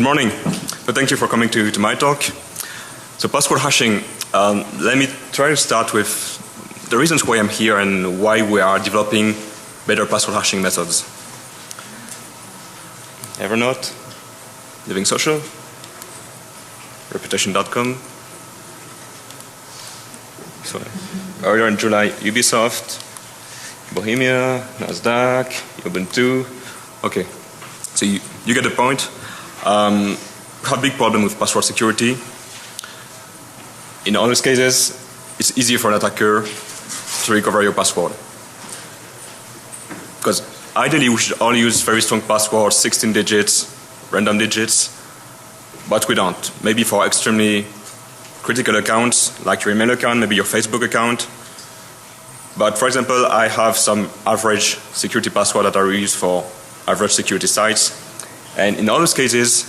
Good morning. So thank you for coming to my talk. So password hashing, let me try to start with the reasons why I'm here and why we are developing better password hashing methods. Evernote, Living Social, Reputation.com. So earlier in July, Ubisoft, Bohemia, Nasdaq, Ubuntu. Okay, so you get the point. We have a big problem with password security. In all these cases, it's easier for an attacker to recover your password. Because ideally we should all use very strong passwords, 16 digits, random digits, but we don't. Maybe for extremely critical accounts, like your email account, maybe your Facebook account. But for example, I have some average security password that I use for average security sites. And in all those cases,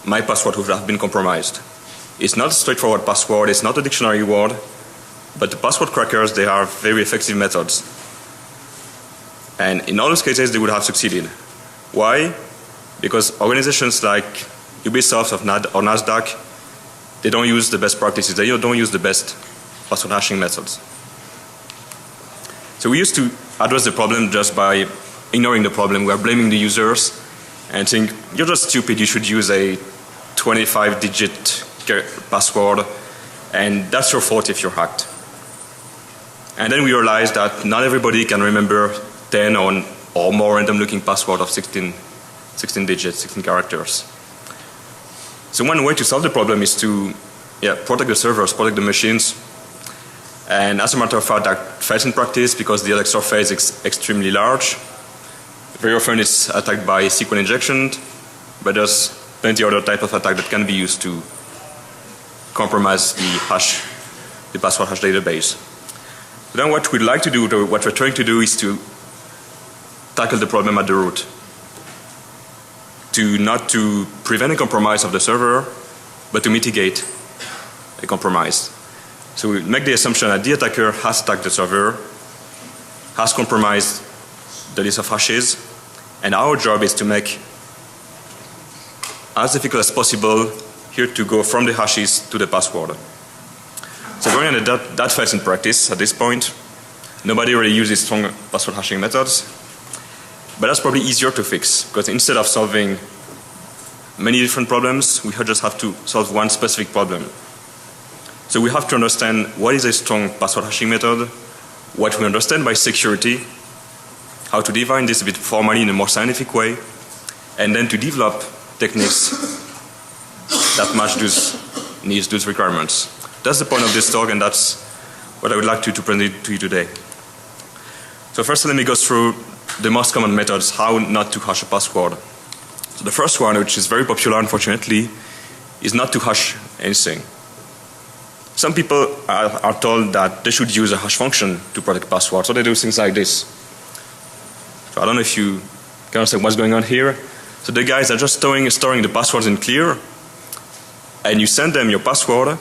my password would have been compromised. It's not a straightforward password, it's not a dictionary word, but the password crackers, they are very effective methods. And in all those cases, they would have succeeded. Why? Because organizations like Ubisoft or Nasdaq, they don't use the best practices, they don't use the best password hashing methods. So we used to address the problem just by ignoring the problem. We are blaming the users and think, you're just stupid, you should use a 25-digit password, and that's your fault if you're hacked. And then we realized that not everybody can remember 10 or more random looking password of 16 digits, 16 characters. So one way to solve the problem is to protect the servers, protect the machines. And as a matter of fact, that fails in practice because the attack surface is extremely large. Very often it's attacked by SQL injection, but there's plenty of other type of attack that can be used to compromise the password hash database. So then what we'd like to do, what we're trying to do is to tackle the problem at the root. Not to prevent a compromise of the server, but to mitigate a compromise. So we make the assumption that the attacker has attacked the server, has compromised the list of hashes, and our job is to make as difficult as possible here to go from the hashes to the password. So going on that fails in practice at this point. Nobody really uses strong password hashing methods, but that's probably easier to fix because instead of solving many different problems, we just have to solve one specific problem. So we have to understand what is a strong password hashing method, what we understand by security, how to define this a bit formally in a more scientific way, and then to develop techniques that match those needs, those requirements. That's the point of this talk, and that's what I would like to present to you today. So first let me go through the most common methods, how not to hash a password. So the first one, which is very popular unfortunately, is not to hash anything. Some people are told that they should use a hash function to protect passwords, so they do things like this. So I don't know if you can understand what's going on here. So the guys are just storing the passwords in clear, and you send them your password,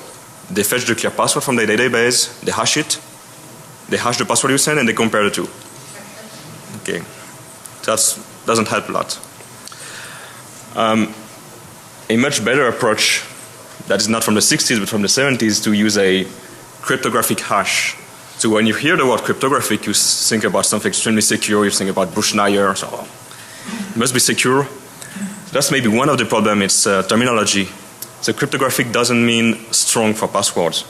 they fetch the clear password from the database, they hash it, they hash the password you send, and they compare the two. Okay, that doesn't help a lot. A much better approach that is not from the 60s but from the 70s to use a cryptographic hash. So when you hear the word cryptographic, you think about something extremely secure, you think about Bush-Nair, so it must be secure. That's maybe one of the problems, it's terminology. So cryptographic doesn't mean strong for passwords.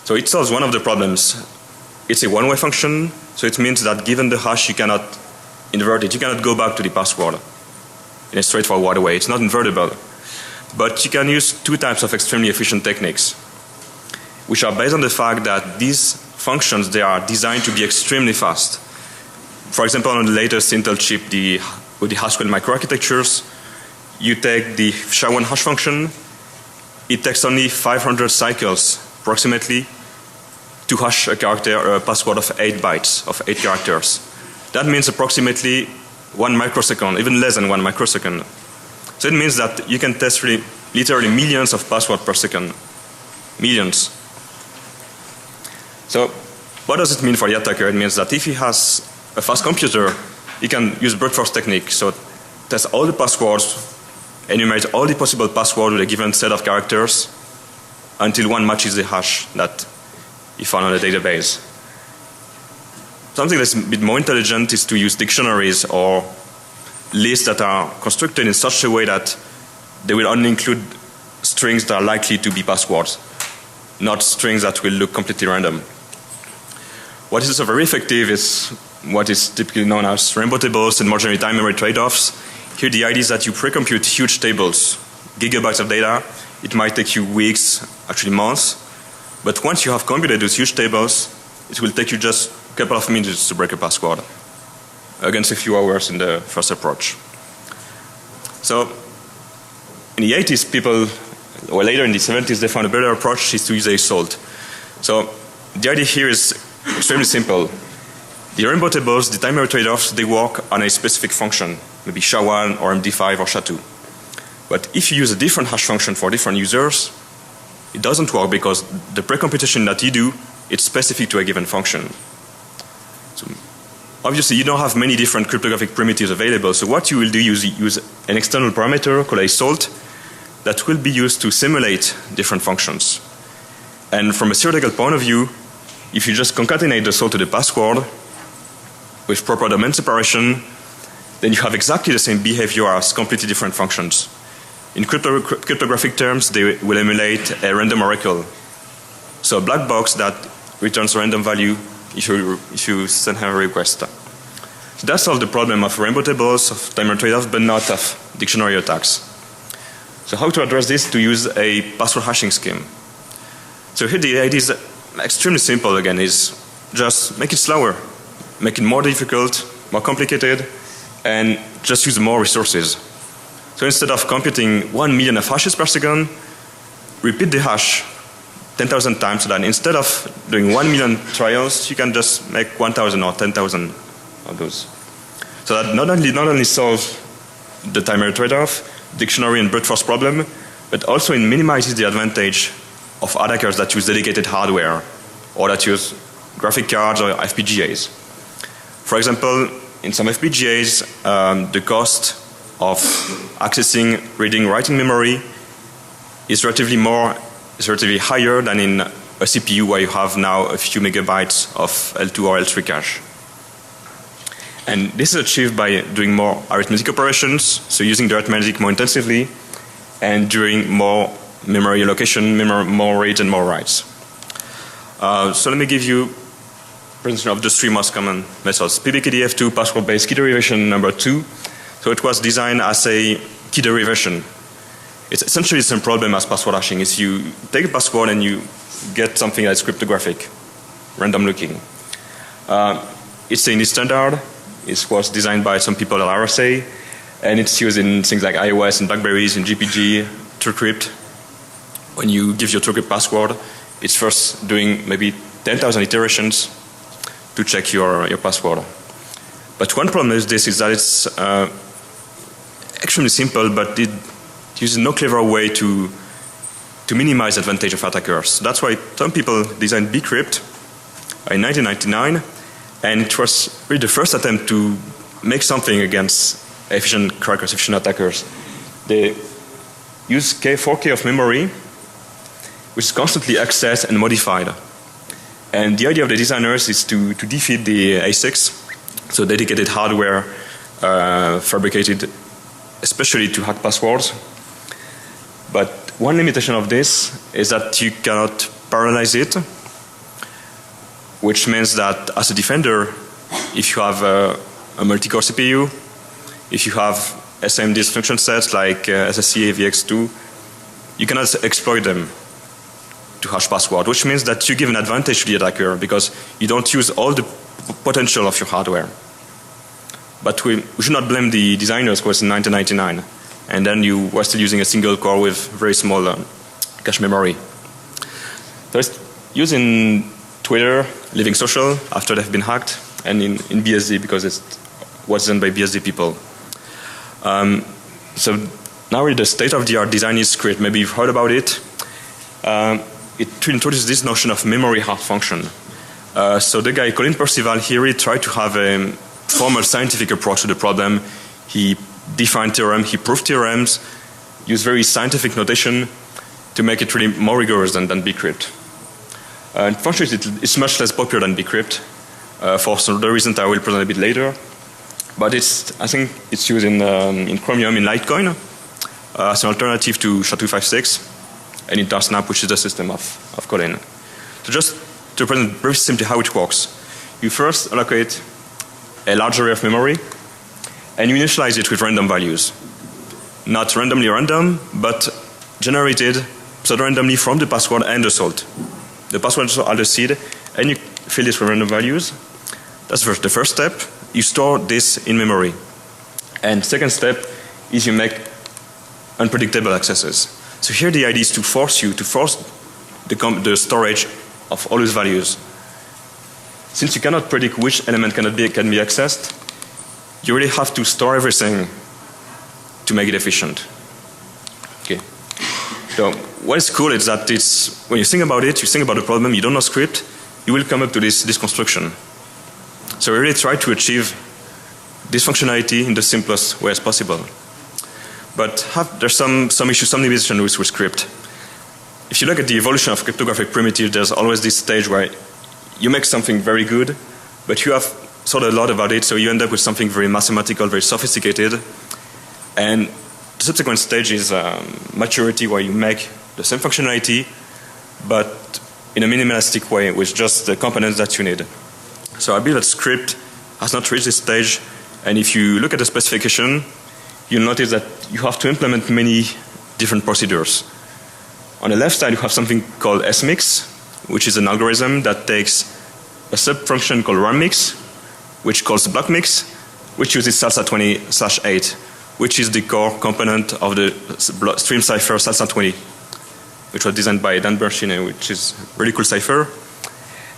So it solves one of the problems. It's a one-way function, so it means that given the hash you cannot invert it, you cannot go back to the password in a straightforward way. It's not invertible. But you can use two types of extremely efficient techniques, which are based on the fact that these functions, they are designed to be extremely fast. For example, on the latest Intel chip, with the Haswell microarchitectures, you take the SHA-1 hash function, it takes only 500 cycles approximately to hash a password of 8 bytes, of 8 characters. That means approximately 1 microsecond, even less than 1 microsecond. So it means that you can test literally millions of passwords per second. Millions. So what does it mean for the attacker? It means that if he has a fast computer, he can use brute force technique. So test all the passwords enumerate all the possible passwords with a given set of characters until one matches the hash that he found on the database. Something that's a bit more intelligent is to use dictionaries or lists that are constructed in such a way that they will only include strings that are likely to be passwords, not strings that will look completely random. What is also very effective is what is typically known as rainbow tables and more generally time memory trade-offs. Here the idea is that you pre-compute huge tables, gigabytes of data. It might take you weeks, actually months. But once you have computed those huge tables, it will take you just a couple of minutes to break a password, against a few hours in the first approach. So in the 80s, people, or later in the 70s, they found a better approach is to use a salt. So the idea here is extremely simple. The rainbow tables, the time memory trade-offs, they work on a specific function, maybe SHA-1 or MD5 or SHA-2. But if you use a different hash function for different users, it doesn't work because the pre-computation that you do, it's specific to a given function. So obviously you don't have many different cryptographic primitives available, so what you will do is use an external parameter called a salt that will be used to simulate different functions. And from a theoretical point of view, if you just concatenate the salt to the password with proper domain separation, then you have exactly the same behavior as completely different functions. In cryptographic terms, they will emulate a random oracle. So a black box that returns a random value if you send her a request. So that solves the problem of rainbow tables, of time memory trade-offs, but not of dictionary attacks. So how to address this? To use a password hashing scheme. So here the idea is extremely simple again, is just make it slower, make it more difficult, more complicated, and just use more resources. So instead of computing 1 million of hashes per second, repeat the hash 10,000 times, so that instead of doing 1 million trials, you can just make 1,000 or 10,000 of those. So that not only solves the time memory trade-off, dictionary and brute force problem, but also it minimizes the advantage of attackers that use dedicated hardware or that use graphic cards or FPGAs. For example, in some FPGAs, the cost of accessing, reading, writing memory is relatively higher than in a CPU where you have now a few megabytes of L2 or L3 cache. And this is achieved by doing more arithmetic operations, so using the arithmetic more intensively, and doing more memory allocation, more reads and more writes. So let me give you a presentation of the three most common methods. PBKDF2, password-based key derivation number 2. So it was designed as a key derivation. It's essentially the same problem as password hashing. Is you take a password and you get something that's cryptographic, random looking. It's in the standard. It was designed by some people at RSA, and it's used in things like iOS and Blackberries and GPG, TrueCrypt. When you give your TrueCrypt password, it's first doing maybe 10,000 iterations to check your password. But one problem with this is that it's extremely simple, but it uses no clever way to minimize the advantage of attackers. That's why some people designed bcrypt in 1999, and it was really the first attempt to make something against efficient crackers, efficient attackers. They use 4K of memory, which is constantly accessed and modified. And the idea of the designers is to defeat the ASICs, so dedicated hardware fabricated especially to hack passwords. But one limitation of this is that you cannot parallelize it, which means that as a defender, if you have a multi-core CPU, if you have SMD instruction sets like SSC AVX2, you cannot exploit them to hash password, which means that you give an advantage to the attacker because you don't use all the potential of your hardware. But we should not blame the designers because in 1999, and then you were still using a single core with very small cache memory. So it's used in Twitter, Living Social, after they've been hacked, and in BSD because it was done by BSD people. So now really the state-of-the-art design is great. Maybe you've heard about it. It introduces this notion of memory hard function. So the guy, Colin Percival, he really tried to have a formal scientific approach to the problem. He defined theorems, he proved theorems, use very scientific notation to make it really more rigorous than bcrypt. Unfortunately, it's much less popular than bcrypt for some other reasons I will present a bit later. But I think it's used in Chromium in Litecoin as an alternative to SHA-256 and in Tarsnap, which is the system of Colin. So just to present very simply how it works. You first allocate a large array of memory and you initialize it with random values. Not randomly random, but generated pseudo-randomly from the password and the salt. The passwords are the seed and you fill it with random values. That's the first step. You store this in memory. And second step is you make unpredictable accesses. So here the idea is to force the storage of all these values. Since you cannot predict which element can be accessed, you really have to store everything to make it efficient. Okay. So what is cool is that when you think about it, you think about the problem, you don't know script, you will come up to this construction. So we really try to achieve this functionality in the simplest way as possible. But there's some issues, some limitations with script. If you look at the evolution of cryptographic primitive, there's always this stage where you make something very good, but you have thought a lot about it, so you end up with something very mathematical, very sophisticated. And the subsequent stage is maturity, where you make the same functionality, but in a minimalistic way with just the components that you need. So I believe that script has not reached this stage, and if you look at the specification, you'll notice that you have to implement many different procedures. On the left side you have something called smix, which is an algorithm that takes a sub-function called runmix, which calls blockmix, which uses salsa20/8, which is the core component of the stream cipher salsa20, which was designed by Dan Bernstein, which is a really cool cipher.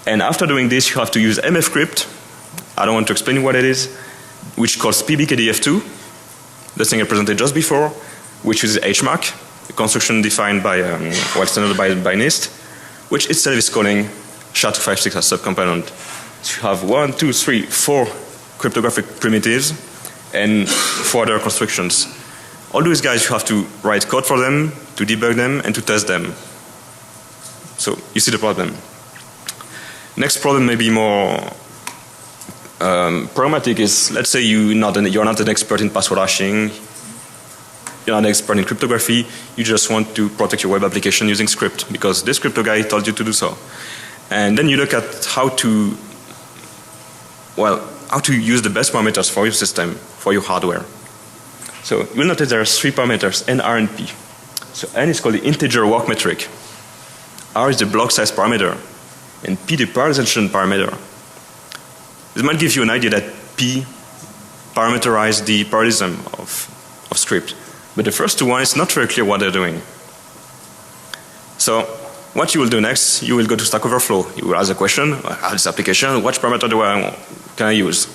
And after doing this, you have to use mfcrypt. I don't want to explain what it is, which calls pbkdf2, the thing I presented just before, which uses hmark, a construction defined by, standard by NIST, which itself is calling SHA-256 as subcomponent. So you have 1, 2, 3, 4 cryptographic primitives and 4 other constructions. All these guys, you have to write code for them, to debug them, and to test them. So you see the problem. Next problem may be more pragmatic is, let's say you're not an expert in password hashing, you're not an expert in cryptography, you just want to protect your web application using script because this crypto guy told you to do so. And then you look at how to use the best parameters for your system, for your hardware. So you will notice there are 3 parameters, N, R, and P. So N is called the integer walk metric. R is the block size parameter. And P the parallelization parameter. This might give you an idea that P parameterizes the parallelism of script. But the first 2 ones, it's not very clear what they're doing. So what you will do next, you will go to Stack Overflow. You will ask a question, I have this application, what parameter can I use?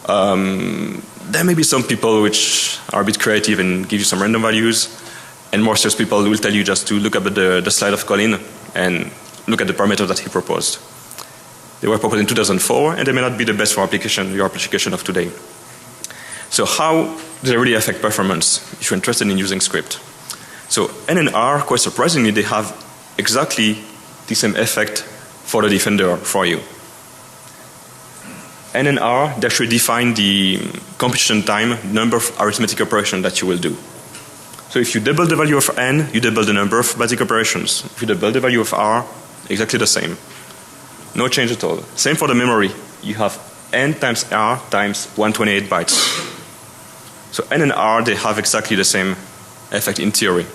There may be some people which are a bit creative and give you some random values, and more serious people will tell you just to look up at the slide of Colin and look at the parameters that he proposed. They were proposed in 2004 and they may not be the best for your application of today. So how do they really affect performance if you're interested in using script? So N and R, quite surprisingly, they have exactly the same effect for the defender for you. N and R, they actually define the computation time, number of arithmetic operations that you will do. So if you double the value of N, you double the number of basic operations. If you double the value of R, exactly the same. No change at all. Same for the memory. You have N times R times 128 bytes. So N and R, they have exactly the same effect in theory.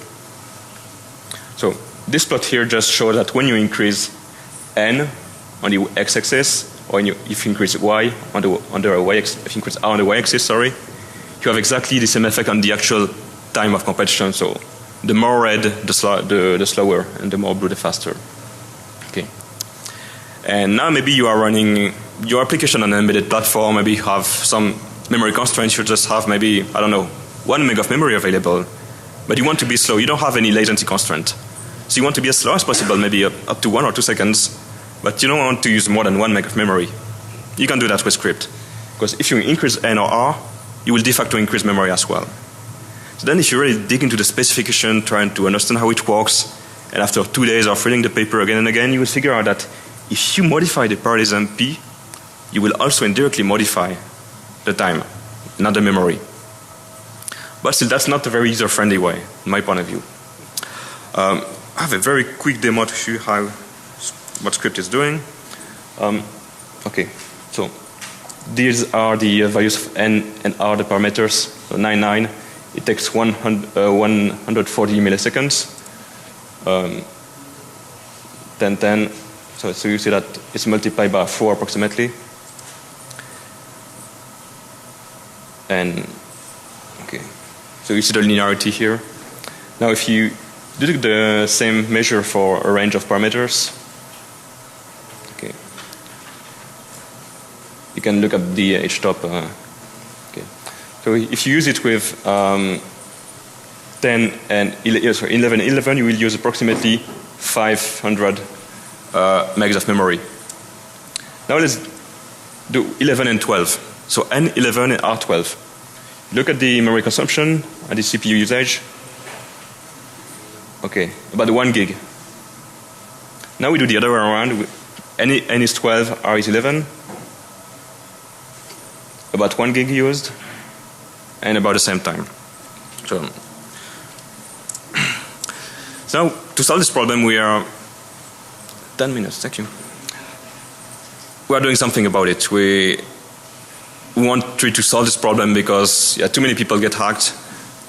So this plot here just shows that when you increase N on the x-axis, or if you increase Y on the y-axis, if you increase R on the y-axis, sorry, you have exactly the same effect on the actual time of competition. So the more red, the slower, and the more blue, the faster. Okay. And now maybe you are running your application on an embedded platform. Maybe you have some memory constraints. You just have maybe, I don't know, 1 meg of memory available. But you want to be slow. You don't have any latency constraint. So you want to be as slow as possible, maybe up to 1 or 2 seconds. But you don't want to use more than 1 meg of memory. You can do that with script. Because if you increase N or R, you will de facto increase memory as well. So then if you really dig into the specification, trying to understand how it works, and after 2 days of reading the paper again and again, you will figure out that if you modify the parallelism P, you will also indirectly modify the time, not the memory. But still, that's not a very user-friendly way, in my point of view. I have a very quick demo to show you what script is doing. Okay, so these are the values of n and r, the parameters. So 99, it takes 140 milliseconds. 1010, so you see that it's multiplied by 4 approximately. And okay, so you see the linearity here. Now if you do the same measure for a range of parameters, okay, you can look at the htop. Okay, so if you use it with 10 and 11, you will use approximately 500 megs of memory. Now let's do 11 and 12. So N11 and R12. Look at the memory consumption and the CPU usage. Okay, about 1 gig. Now we do the other way around. N is 12, R is 11. About 1 gig used, and about the same time. So to solve this problem, we are 10 minutes. Thank you. We are doing something about it. We want to solve this problem because too many people get hacked.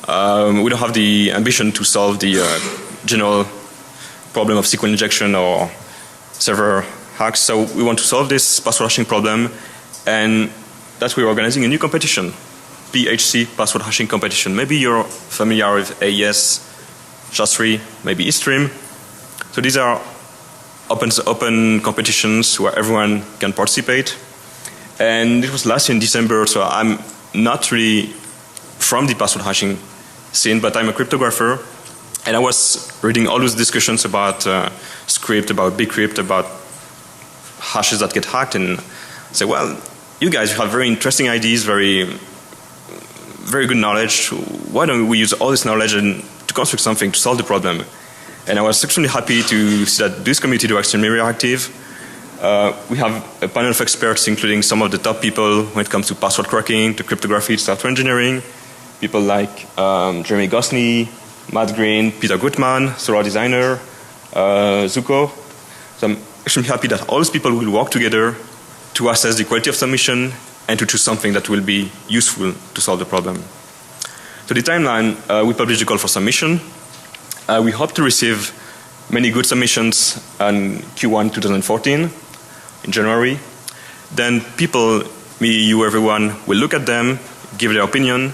We don't have the ambition to solve the general problem of SQL injection or server hacks. So we want to solve this password hashing problem, and that's why we're organizing a new competition, PHC password hashing competition. Maybe you're familiar with AES, SHA-3, maybe eStream. So these are open competitions where everyone can participate. And it was last year in December, so I'm not really from the password hashing scene, but I'm a cryptographer. And I was reading all those discussions about script, about bcrypt, about hashes that get hacked, and I said, well, you guys have very interesting ideas, very good knowledge. Why don't we use all this knowledge and to construct something to solve the problem? And I was extremely happy to see that this community is extremely reactive. We have a panel of experts, including some of the top people when it comes to password cracking, to cryptography, software engineering. People like Jeremy Gosney, Matt Green, Peter Gutmann, Solar Designer, Zuko. So I'm extremely happy that all these people will work together to assess the quality of submission and to choose something that will be useful to solve the problem. So the timeline, we published a call for submission. We hope to receive many good submissions in Q1 2014, in January. Then people, me, you, everyone, will look at them, give their opinion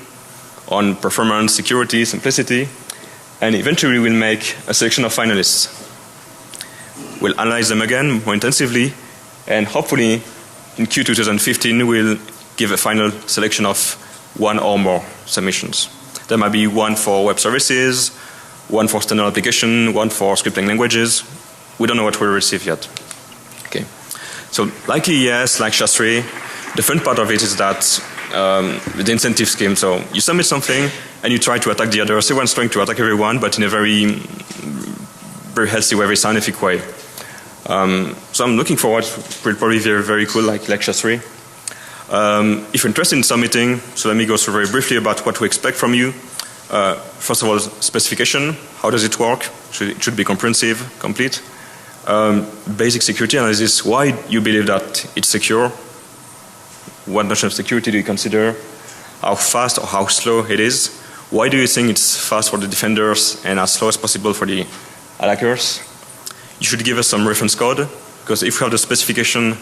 on performance, security, simplicity, and eventually we'll make a selection of finalists. We'll analyze them again more intensively, and hopefully in Q2 2015 we'll give a final selection of one or more submissions. There might be one for web services, one for standard application, one for scripting languages. We don't know what we'll receive yet. Okay. So like EES, like SHA-3, the fun part of it is that the incentive scheme. So you submit something and you try to attack the others. Everyone's trying to attack everyone, but in a very healthy way, very scientific way. So I'm looking forward to probably very cool like SHA-3. If you're interested in submitting, so let me go through very briefly about what we expect from you. First of all, specification. How does it work? It should be comprehensive, complete. Basic security analysis. Why you believe that it's secure? What notion of security do you consider? How fast or how slow it is? Why do you think it's fast for the defenders and as slow as possible for the attackers? You should give us some reference code, because if you have the specification,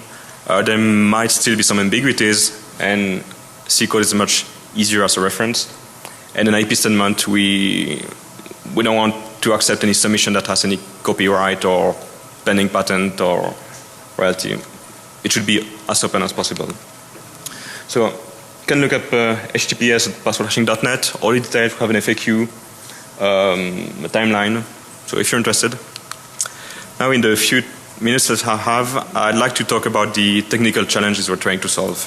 there might still be some ambiguities, and C code is much easier as a reference. And an IP statement, we don't want to accept any submission that has any copyright or pending patent or royalty. It should be as open as possible. So you can look up https at passwordhashing.net. All the details, we have an FAQ, a timeline. So if you're interested. Now in the few minutes that I have, I'd like to talk about the technical challenges we're trying to solve.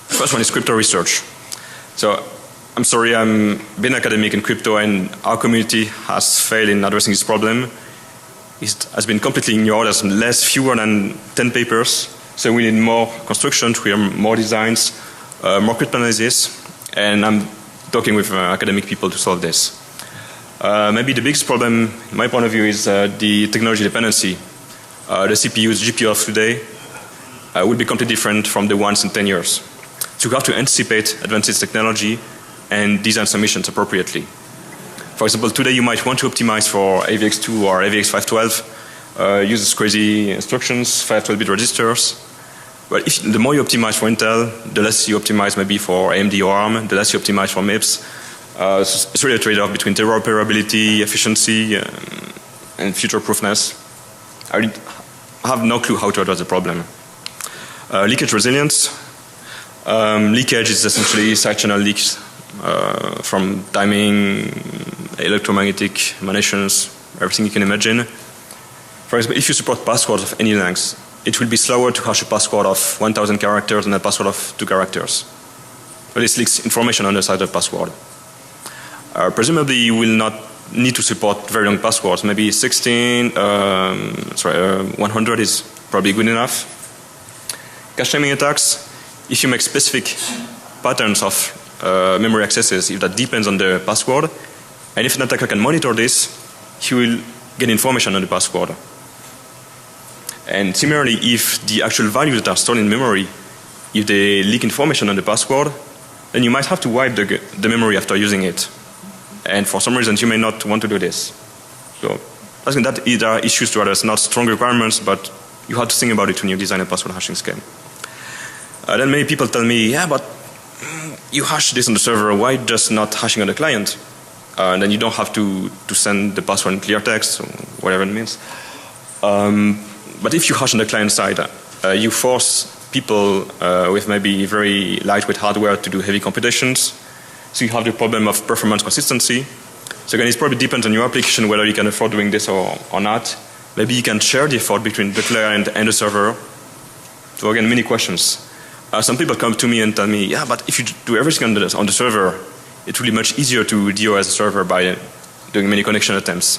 First one is crypto research. So I'm sorry, I'm been academic in crypto and our community has failed in addressing this problem. It has been completely ignored. There's fewer than 10 papers. So we need more construction, more designs, more crypto analysis. And I'm talking with academic people to solve this. Maybe the biggest problem, in my point of view, is the technology dependency. The CPUs, GPU of today will be completely different from the ones in 10 years. So you have to anticipate advances technology and design submissions appropriately. For example, today you might want to optimize for AVX2 or AVX512, use these crazy instructions, 512-bit registers. But the more you optimize for Intel, the less you optimize maybe for AMD or ARM, the less you optimize for MIPS. So it's really a trade-off between interoperability, efficiency, and future-proofness. I have no clue how to address the problem. Leakage resilience. Leakage is essentially side channel leaks from timing, electromagnetic emanations, everything you can imagine. For example, if you support passwords of any length, it will be slower to hash a password of 1,000 characters than a password of 2 characters. But this leaks information on the side of the password. Presumably you will not need to support very long passwords. Maybe 100 is probably good enough. Cache timing attacks, if you make specific patterns of memory accesses, if that depends on the password, and if an attacker can monitor this, he will get information on the password. And similarly, if the actual values that are stored in memory, if they leak information on the password, then you might have to wipe the memory after using it. And for some reasons you may not want to do this. So I think that there are issues to address, not strong requirements, but you have to think about it when you design a password hashing scheme. Then many people tell me, yeah, but you hash this on the server, why just not hashing on the client? And then you don't have to send the password in clear text, or whatever it means. But if you hash on the client side, you force people with maybe very lightweight hardware to do heavy computations. So you have the problem of performance consistency. So again, it probably depends on your application whether you can afford doing this or not. Maybe you can share the effort between the client and the server. So again, many questions. Some people come to me and tell me, yeah, but if you do everything on the server, it will be much easier to DOS the server by doing many connection attempts.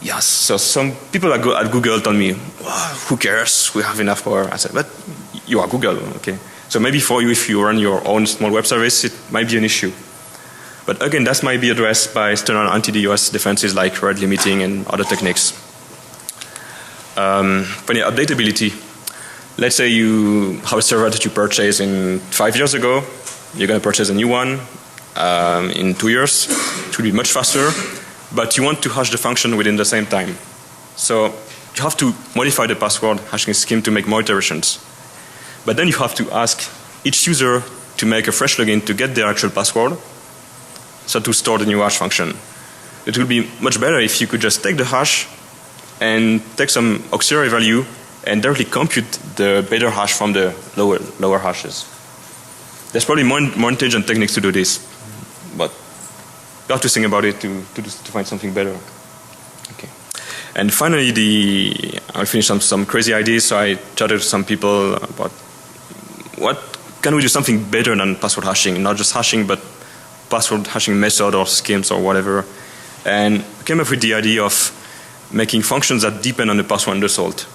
Yes, so some people at Google tell me, well, who cares, we have enough power. I said, but you are Google, okay. So maybe for you, if you run your own small web service, it might be an issue. But again, that might be addressed by standard anti-DOS defenses like red limiting and other techniques. Funny, updatability. Let's say you have a server that you purchased 5 years ago. You're going to purchase a new one in 2 years. It will be much faster. But you want to hash the function within the same time. So you have to modify the password hashing scheme to make more iterations. But then you have to ask each user to make a fresh login to get their actual password, so to store the new hash function. It would be much better if you could just take the hash and take some auxiliary value and directly compute the better hash from the lower hashes. There's probably more intelligent techniques to do this, but you have to think about it to find something better. Okay. And finally, I'll finish some crazy ideas. So I chatted to some people about what can we do something better than password hashing, not just hashing, but password hashing method or schemes or whatever. And I came up with the idea of making functions that depend on the password undersold.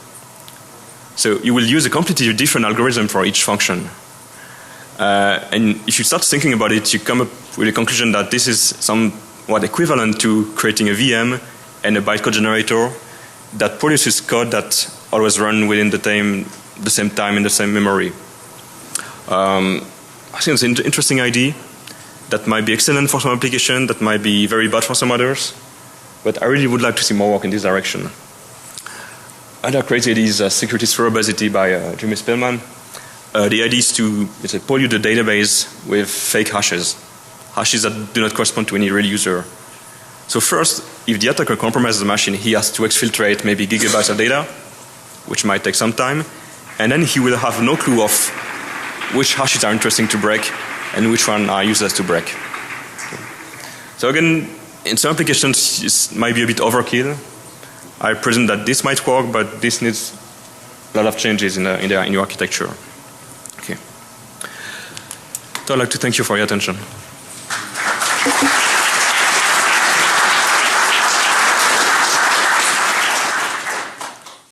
So you will use a completely different algorithm for each function. And if you start thinking about it, you come up with a conclusion that this is somewhat equivalent to creating a VM and a bytecode generator that produces code that always run within the same time in the same memory. I think it's an interesting idea that might be excellent for some application, that might be very bad for some others, but I really would like to see more work in this direction. Other crazy idea is security through obesity by Jimmy Spillman. The idea is to pollute the database with fake hashes that do not correspond to any real user. So first, if the attacker compromises the machine, he has to exfiltrate maybe gigabytes of data, which might take some time, and then he will have no clue of which hashes are interesting to break and which one are useless to break. So again, in some applications it might be a bit overkill. I presume that this might work, but this needs a lot of changes in your architecture. Okay. So I'd like to thank you for your attention. you.